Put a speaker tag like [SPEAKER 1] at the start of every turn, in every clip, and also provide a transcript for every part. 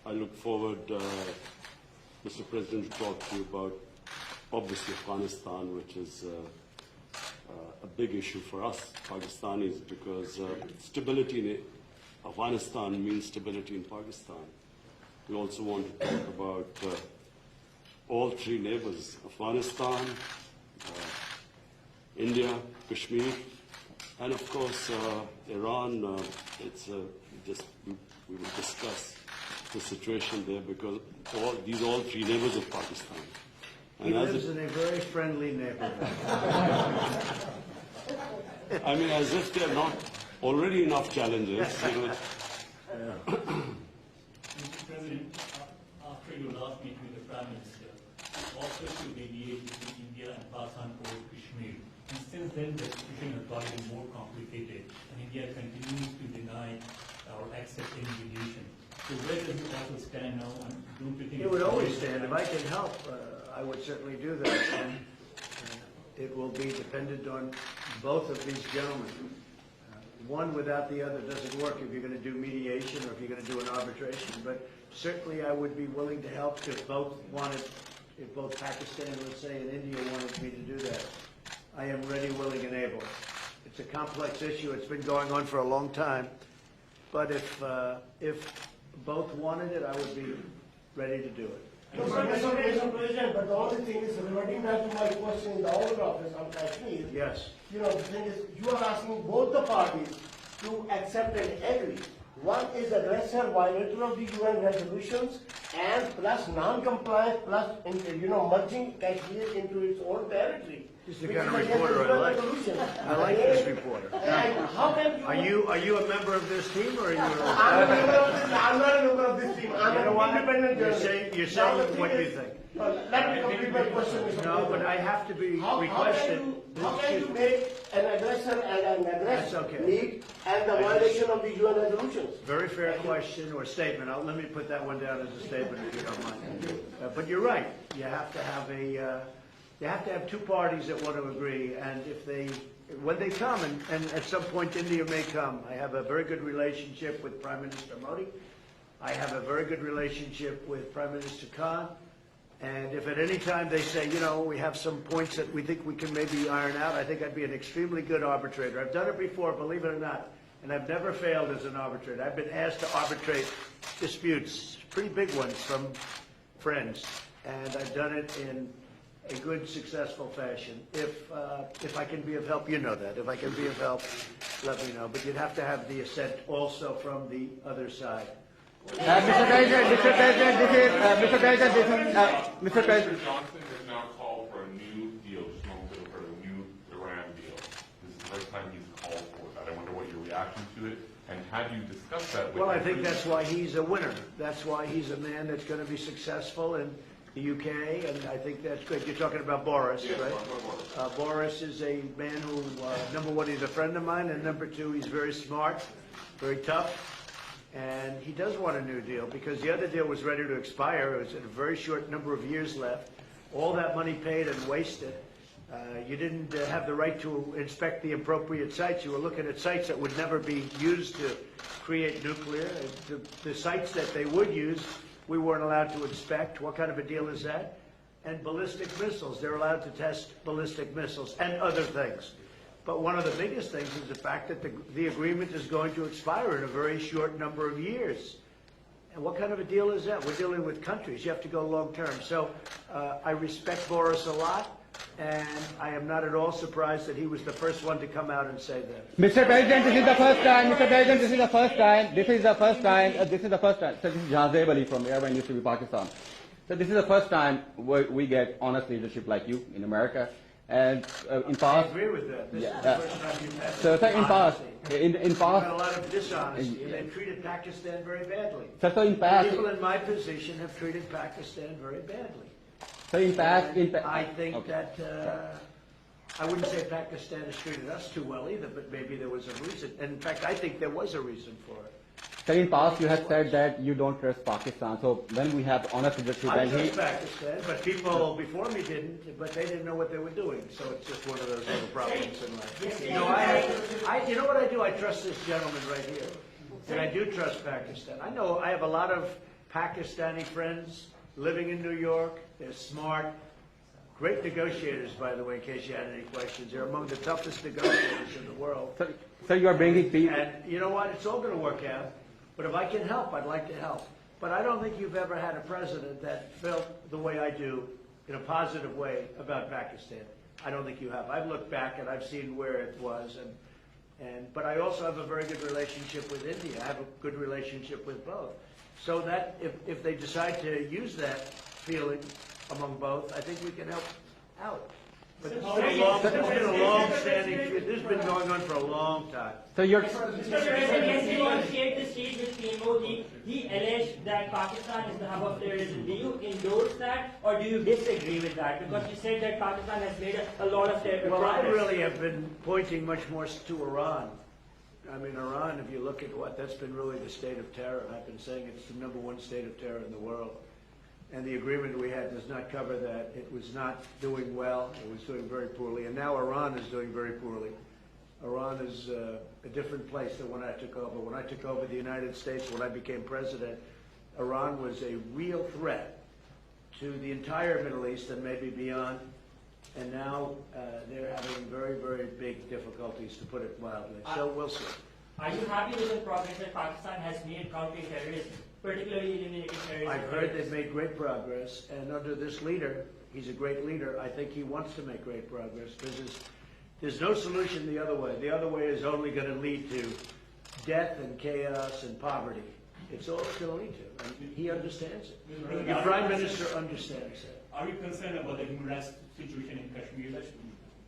[SPEAKER 1] I look forward, Mr. President, to talk to you about, obviously, Afghanistan, which is a big issue for us, Pakistanis, because stability in Afghanistan means stability in Pakistan. We also want to talk about all three neighbors, Afghanistan, India, Kashmir, and of course Iran. We will discuss the situation there because all three neighbors of Pakistan.
[SPEAKER 2] He lives in a very friendly neighborhood.
[SPEAKER 1] I mean, as if there are not already enough challenges.
[SPEAKER 3] Mr. President, after your last meeting with the Prime Minister, you offered to mediate between India and Pakistan over Kashmir. And since then, the situation has gotten more complicated, and India continues to deny or accept any mediation. So where does it also stand now? And don't you think
[SPEAKER 2] It would always stand. If I can help, I would certainly do that. And it will be dependent on both of these gentlemen. One without the other doesn't work if you're going to do mediation or if you're going to do an arbitration. But certainly I would be willing to help if both Pakistan, let's say, and India wanted me to do that. I am ready, willing, and able. It's a complex issue. It's been going on for a long time. But if both wanted it, I would be ready to do it.
[SPEAKER 4] No, sir, Mr. President, but the only thing is, reverting back to my question in the Oval Office on Kashmir,
[SPEAKER 2] Yes.
[SPEAKER 4] the thing is, you are asking both the parties to accept and agree. One is aggressor, violator of the UN resolutions, and plus non-compliance, plus merging Kashmir into its own territory.
[SPEAKER 2] This is the kind of reporter I like. I like this reporter.
[SPEAKER 4] And how can you...
[SPEAKER 2] Are you a member of this team or are you?
[SPEAKER 4] I'm not a member of this team. I'm an independent journalist.
[SPEAKER 2] You're saying what you think.
[SPEAKER 4] Let me complete my question, Mr.
[SPEAKER 2] No, but I have to be requested.
[SPEAKER 4] How can you make an aggressor and an aggressor
[SPEAKER 2] okay.
[SPEAKER 4] meet and the violation of the UN resolutions?
[SPEAKER 2] Very fair question or statement. Let me put that one down as a statement if you don't mind. But you're right. You have to have you have to have two parties that want to agree, and when they come, and at some point India may come, I have a very good relationship with Prime Minister Modi. I have a very good relationship with Prime Minister Khan. And if at any time they say, we have some points that we think we can maybe iron out, I think I'd be an extremely good arbitrator. I've done it before, believe it or not, and I've never failed as an arbitrator. I've been asked to arbitrate disputes, pretty big ones from friends, and I've done it in a good, successful fashion. If I can be of help, you know that. If I can be of help, let me know. But you'd have to have the assent also from the other side.
[SPEAKER 5] Mr. President,
[SPEAKER 6] Johnson has now called for a new deal, for a new Iran deal. This is the first time he's called for that. I wonder what your reaction to it, and have you discussed that with him?
[SPEAKER 2] Well, I think that's why he's a winner. That's why he's a man that's going to be successful in the UK, and I think that's great. You're talking about Boris,
[SPEAKER 6] yes,
[SPEAKER 2] right? Boris is a man who, number one, he's a friend of mine, and number two, he's very smart, very tough. And he does want a new deal because the other deal was ready to expire. It was a very short number of years left. All that money paid and wasted. You didn't have the right to inspect the appropriate sites. You were looking at sites that would never be used to create nuclear. The sites that they would use, we weren't allowed to inspect. What kind of a deal is that? And ballistic missiles. They're allowed to test ballistic missiles and other things. But one of the biggest things is the fact that the agreement is going to expire in a very short number of years. And what kind of a deal is that? We're dealing with countries. You have to go long term. So I respect Boris a lot, and I am not at all surprised that he was the first one to come out and say that.
[SPEAKER 5] Mr. President, this is the first time. Mr. President, this is the first time. This is the first time. This is the first time. So this is Jazeb Ali from Airline Industry, Pakistan. So this is the first time we get honest leadership like you in America. And in past,
[SPEAKER 2] I agree with that. This is the first time you've had
[SPEAKER 5] so in past, in
[SPEAKER 2] you've
[SPEAKER 5] past,
[SPEAKER 2] had a lot of dishonesty, and they've treated Pakistan very badly.
[SPEAKER 5] so in past,
[SPEAKER 2] People in my position have treated Pakistan very badly.
[SPEAKER 5] so in past,
[SPEAKER 2] I think
[SPEAKER 5] okay.
[SPEAKER 2] that I wouldn't say Pakistan has treated us too well either, but maybe there was a reason. And in fact, I think there was a reason for it.
[SPEAKER 5] So in past, you have said that you don't trust Pakistan. So when we have honest leadership,
[SPEAKER 2] I
[SPEAKER 5] and
[SPEAKER 2] trust Pakistan, but people before me didn't, but they didn't know what they were doing. So it's just one of those little problems in life. You know, you know what I do? I trust this gentleman right here. And I do trust Pakistan. I know I have a lot of Pakistani friends living in New York. They're smart. Great negotiators, by the way, in case you had any questions. They're among the toughest negotiators in the world.
[SPEAKER 5] So you are bringing peace.
[SPEAKER 2] And you know what? It's all going to work out. But if I can help, I'd like to help. But I don't think you've ever had a president that felt the way I do, in a positive way, about Pakistan. I don't think you have. I've looked back and I've seen where it was. But I also have a very good relationship with India. I have a good relationship with both. So that if they decide to use that feeling among both, I think we can help out. But this has been a long-standing, this has been going on for a long time.
[SPEAKER 5] So you're.
[SPEAKER 7] Mr. President, yesterday on Share the Stage with PMO, he alleged that Pakistan is the hub of terrorism. Do you endorse that or do you disagree with that? Because you said that Pakistan has made a lot of terror.
[SPEAKER 2] Well, I really have been pointing much more to Iran. I mean, Iran, if you look at that's been really the state of terror. I've been saying it's the #1 state of terror in the world. And the agreement we had does not cover that. It was not doing well. It was doing very poorly. And now Iran is doing very poorly. Iran is a different place than when I took over. When I took over the United States, when I became president, Iran was a real threat to the entire Middle East and maybe beyond. And now they're having very, very big difficulties, to put it mildly. So we'll see.
[SPEAKER 7] Are you happy with the progress that Pakistan has made countering terrorism, particularly eliminating terrorism?
[SPEAKER 2] I've heard they've made great progress, and under this leader, he's a great leader. I think he wants to make great progress because there's no solution the other way. The other way is only going to lead to death and chaos and poverty. It's all it's going to lead to, and he understands it. The Prime Minister understands it.
[SPEAKER 3] Are you concerned about the human rights situation in Kashmir?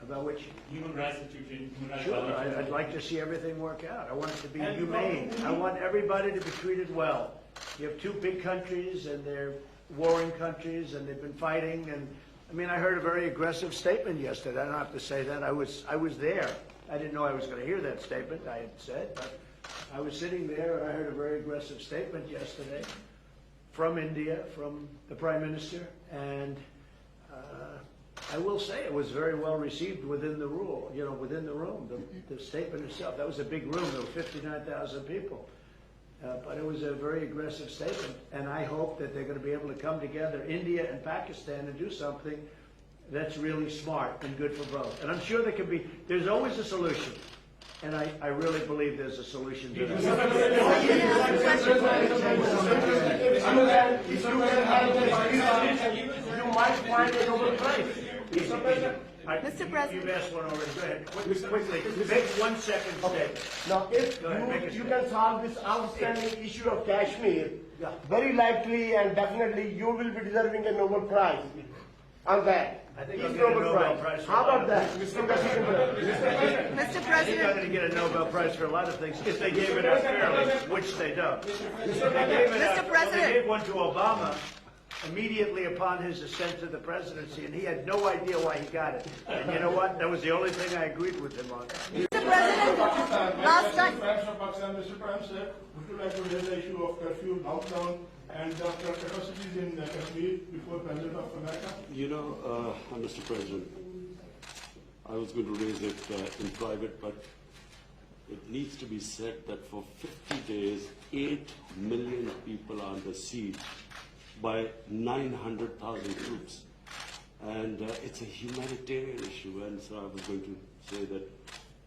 [SPEAKER 2] About which?
[SPEAKER 3] Human rights situation, human rights
[SPEAKER 2] Sure,
[SPEAKER 3] violations.
[SPEAKER 2] I'd like to see everything work out. I want it to be humane. I want everybody to be treated well. You have two big countries, and they're warring countries, and they've been fighting. And I mean, I heard a very aggressive statement yesterday. I don't have to say that. I was there. I didn't know I was going to hear that statement. I had said, but I was sitting there, and I heard a very aggressive statement yesterday from India, from the Prime Minister, and I will say it was very well received within the within the room. The statement itself, that was a big room. There were 59,000 people. But it was a very aggressive statement, and I hope that they're going to be able to come together, India and Pakistan, and do something that's really smart and good for both. And I'm sure there's always a solution, and I really believe there's a solution to that.
[SPEAKER 4] You might find a Nobel Prize.
[SPEAKER 2] Mr. President. You've asked one already. Go ahead. Quickly. Make 1 second statement.
[SPEAKER 4] Now, if
[SPEAKER 2] Go ahead, make a
[SPEAKER 4] you
[SPEAKER 2] statement.
[SPEAKER 4] can solve this outstanding issue of Kashmir, very likely and definitely you will be deserving a Nobel Prize on that.
[SPEAKER 2] I think
[SPEAKER 4] Each
[SPEAKER 2] I'll get a Nobel Prize for
[SPEAKER 4] How
[SPEAKER 2] a lot
[SPEAKER 4] about
[SPEAKER 2] of
[SPEAKER 4] that?
[SPEAKER 2] things.
[SPEAKER 4] Mr. President.
[SPEAKER 2] I think I'm going to get a Nobel Prize for a lot of things if they gave it out fairly, which they don't. They gave one to Obama immediately upon his ascent to the presidency, and he had no idea why he got it. And you know what? That was the only thing I agreed with him on.
[SPEAKER 8] Mr. President, last time.
[SPEAKER 9] Pakistan, Mr. Prime Minister, would you like to raise the issue of curfew, lockdown, and the capacities in Kashmir before President of America?
[SPEAKER 1] You know, Mr. President, I was going to raise it in private, but it needs to be said that for 50 days, 8 million people are under siege by 900,000 troops. And it's a humanitarian issue, and so I was going to say that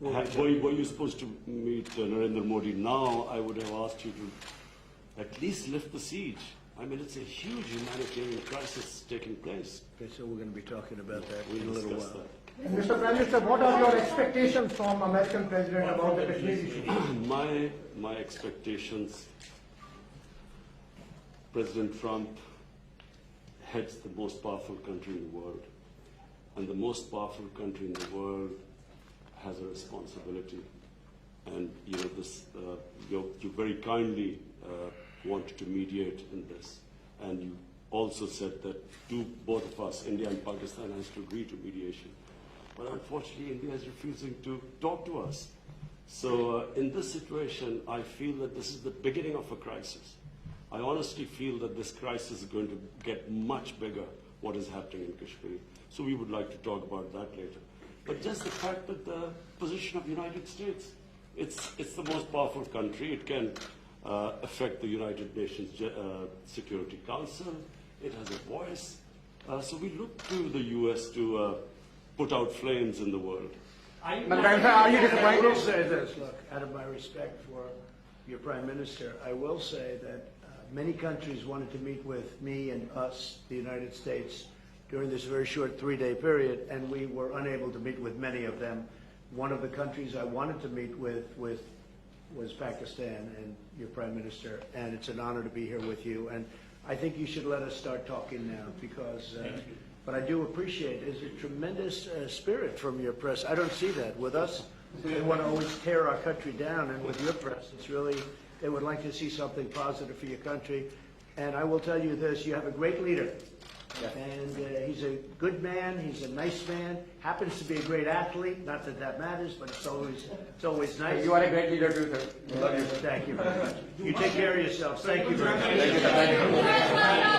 [SPEAKER 1] were you supposed to meet Narendra Modi now, I would have asked you to at least lift the siege. I mean, it's a huge humanitarian crisis taking place.
[SPEAKER 2] Okay, so we're going to be talking about that in a
[SPEAKER 1] We'll
[SPEAKER 2] little
[SPEAKER 1] discuss
[SPEAKER 2] while.
[SPEAKER 1] that.
[SPEAKER 4] Mr. Prime Minister, what are your expectations from American President about the Kashmir issue?
[SPEAKER 1] My expectations, President Trump heads the most powerful country in the world, and the most powerful country in the world has a responsibility. And you know this, you very kindly wanted to mediate in this, and you also said that both of us, India and Pakistan, has to agree to mediation. But unfortunately, India is refusing to talk to us. So in this situation, I feel that this is the beginning of a crisis. I honestly feel that this crisis is going to get much bigger, what is happening in Kashmir. So we would like to talk about that later. But just the fact that the position of the United States, it's the most powerful country. It can affect the United Nations Security Council. It has a voice. So we look to the U.S. to put out flames in the world.
[SPEAKER 7] Are you
[SPEAKER 5] Mr. Prime Minister, are you
[SPEAKER 2] I will
[SPEAKER 5] disappointed?
[SPEAKER 2] say this, look, out of my respect for your Prime Minister, I will say that many countries wanted to meet with me and us, the United States, during this very short 3-day period, and we were unable to meet with many of them. One of the countries I wanted to meet with was Pakistan and your Prime Minister, and it's an honor to be here with you. And I think you should let us start talking now, because but I do appreciate there's a tremendous spirit from your press. I don't see that with us. They want to always tear our country down, and with your press, it's really, they would like to see something positive for your country. And I will tell you this, you have a great leader. And he's a good man, he's a nice man, happens to be a great athlete, not that that matters, but it's always nice.
[SPEAKER 5] You are a great leader too, sir.
[SPEAKER 2] Thank you very much. You take care of yourselves. Thank you very much.
[SPEAKER 5] Thank you, sir. Thank you.